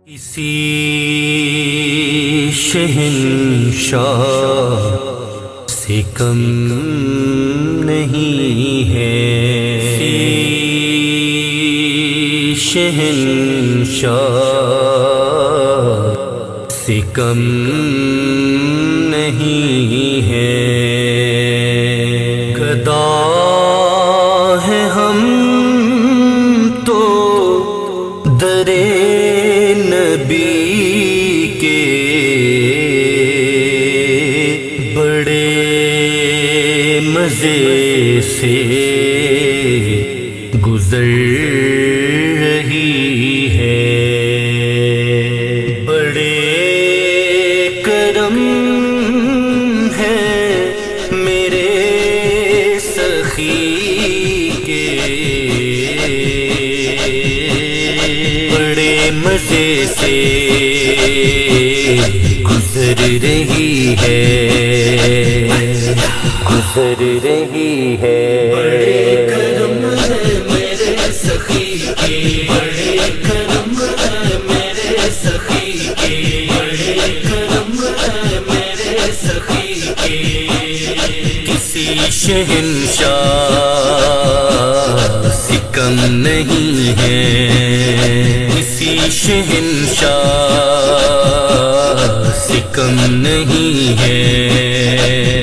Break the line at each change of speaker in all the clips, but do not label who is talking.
کسی شہنشاہ سے کم نہیں ہے، کسی شہنشاہ سے کم نہیں ہے، گدا ہے ہم تو درے نبی کے، بڑے مزے سے گزر رہی ہے، بڑے کرم ہے میرے سخی کے، بڑے مزے سے گزر رہی ہے، گزر رہی ہے، بڑے کرم ہے میرے سخی کے، بڑے کرم ہے میرے سخی کے، بڑے کرم ہے میرے سخی کے، کسی شہنشاہ سے کم نہیں ہے، کسی شہنشاہ سے کم نہیں ہے،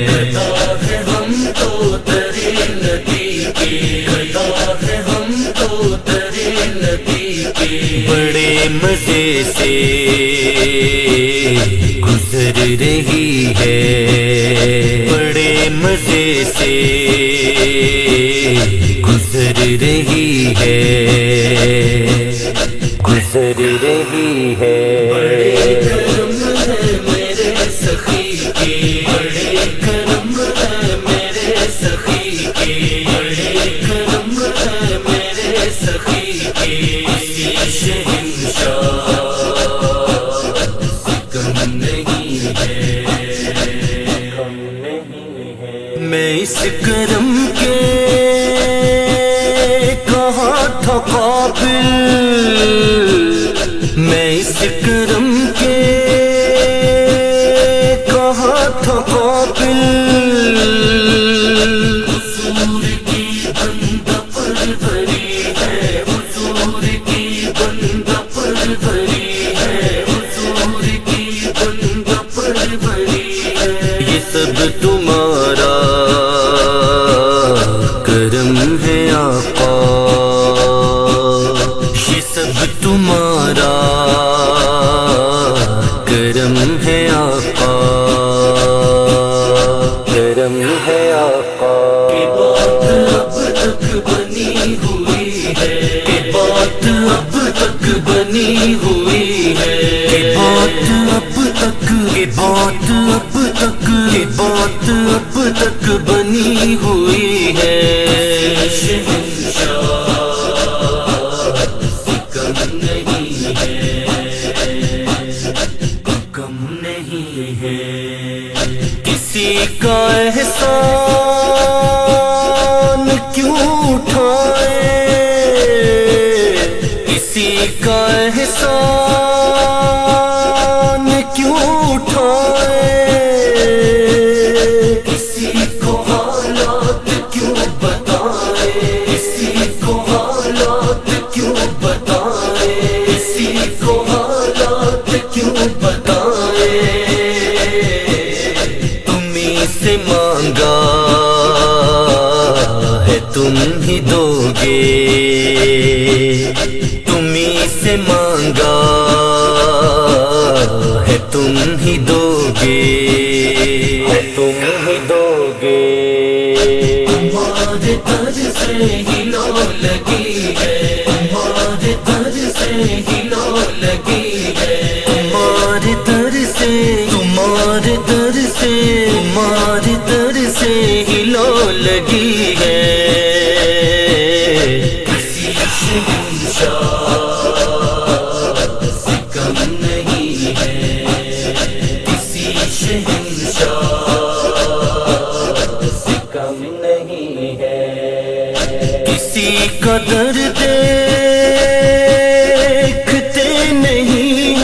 گدا ہے ہم تو درے نبی کے، گدا ہے ہم تو درے نبی کے، بڑے مزے سے گزر رہی ہے، بڑے مزے سے گزر رہی ہے، گزر رہی ہے، بڑے کرم ہے میرے سخی کے، بڑے کرم ہے میرے سخی کے، بڑے کرم ہے میرے سخی کے، کسی شہنشاہ سے کم نہیں ہے، کم نہیں ہے، میں اس کرم کے کہاں تھا قابل، میں اس کرم کے کہاں تھا قابل، حضور کی بندہ پروری ہے، حضور کی بندہ پروری ہے، حضور کی بندہ پروری ہے، یہ سب تمہارا کرم ہے آقا، یہ سب تمہارا کرم ہے آقا، کرم ہے آقا، کہ بات اب تک بنی ہوئی ہے، کہ بات اب تک بنی ہوئی ہے، کہ بات اب تک، کہ بات اب تک، کہ بات اب تک بنی ہوئی ہے، شہنشاہ سے کم نہیں ہے، کم نہیں ہے، کسی کا احسان کیوں اٹھائے، کسی کا احسان کیوں اٹھائے، کسی کو حالات کیوں بتائے، کسی کو حالات کیوں بتائے، کسی کو حالات کیوں بتائے، تمہیں سے مانگا ہے تم ہی دو گے، تمہیں سے مانگا ہے تم ہی دو گے، تم ہی دو گے، تمہارے در سے ہی لو لگی ہے، تمہارے در سے ہی لو لگی ہے، تمہارے در سے، تمہارے در سے، تمہارے در سے ہی لو لگی ہے، کسی شہنشاہ سے کم نہیں ہے، کسی شہنشاہ سے کم نہیں ہے، کسی کا درد دیکھتے نہیں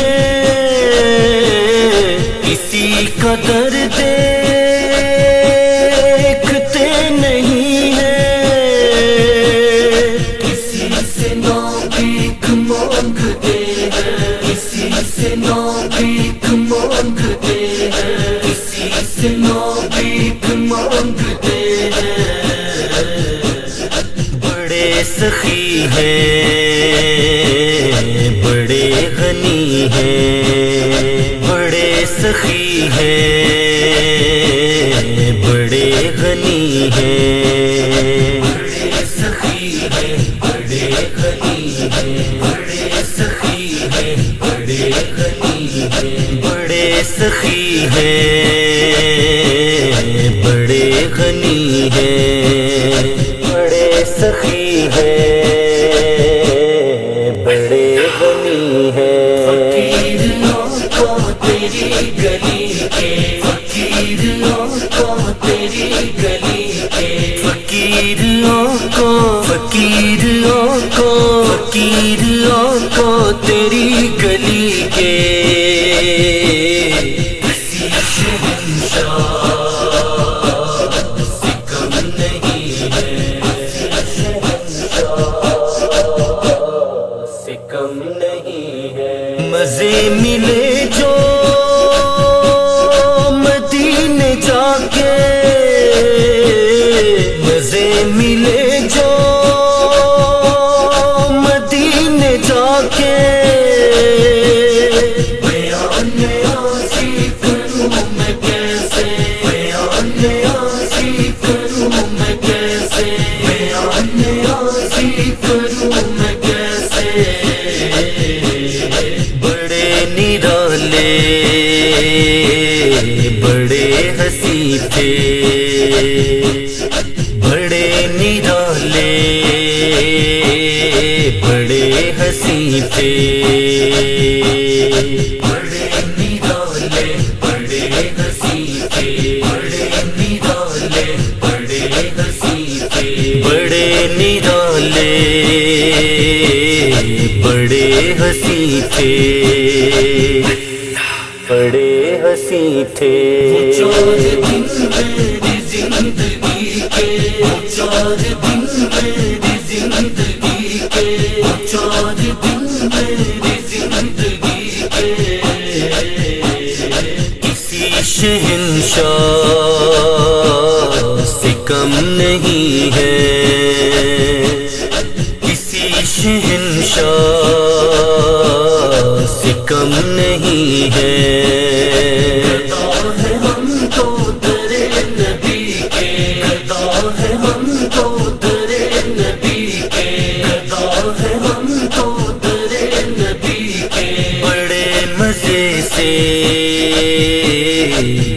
سے نو بھیک مانگتے ہیں، کسی سے نو بھیک مانگتے ہیں، بڑے سخی ہیں بڑے غنی ہیں، بڑے سخی ہیں بڑے غنی ہیں، بڑے سخی ہیں بڑے غنی ہیں، بڑے سخی ہیں بڑے غنی ہیں، بڑے سخی ہیں بڑے غنی ہیں، بڑے سخی ہیں بڑے غنی ہیں، فقیروں کو تیری گلی کے، فقیروں کو تیری گلی کے، فقیروں کو، فقیروں کو، فقیروں کو تیری گلی کے، کسی شہنشاہ سے کم نہیں ہے، سے کم نہیں ہے، مزے ملے جو مدینے جا کے، مزے ملے جو مدینے جا کے، بیان نیازی کروں میں کیسے، بیان نیازی کروں میں کیسے، بیان نیازی کروں میں کیسے، بڑے نرالے بڑے ہنسی تھے، بڑے نرالے بڑے ہنسی تھے، بڑے نرالے بڑے ہنسی تھے، بڑے نرالے بڑے ہنسی تھے، بڑے نرالے بڑے ہنسی تھے، بڑے ہنسی تھے، چار دن میری زندگی کے، چار دن میری زندگی کے، چار دن میری زندگی کے، کسی شہنشاہ سے کم نہیں ہے، کسی شہنشاہ سے کم نہیں ہے، گدا ہے ہم تو درے نبی کے، گدا ہے ہم تو درے نبی کے، گدا ہے ہم تو درے نبی کے، بڑے مزے سے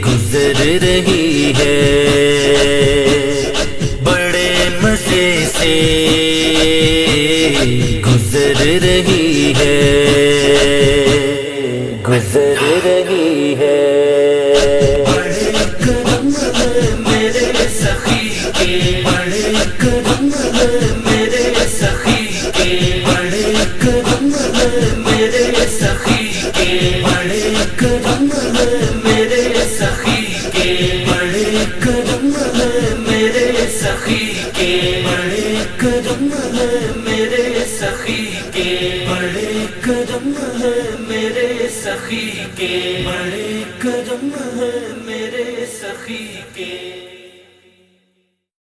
گزر رہی ہے، بڑے مزے سے گزر رہی ہے، گزر رہی ہے، بڑے کرم ہے میرے سخی کے، بڑے کرم ہے میرے سخی کے، بڑے کرم ہے میرے سخی کے، بڑے کرم ہے میرے سخی کے، بڑے کرم ہے میرے سخی کے، بڑے کرم ہے میرے سخی کے، بڑے کرم ہے میرے سخی کے، بڑے کرم ہے میرے سخی کے۔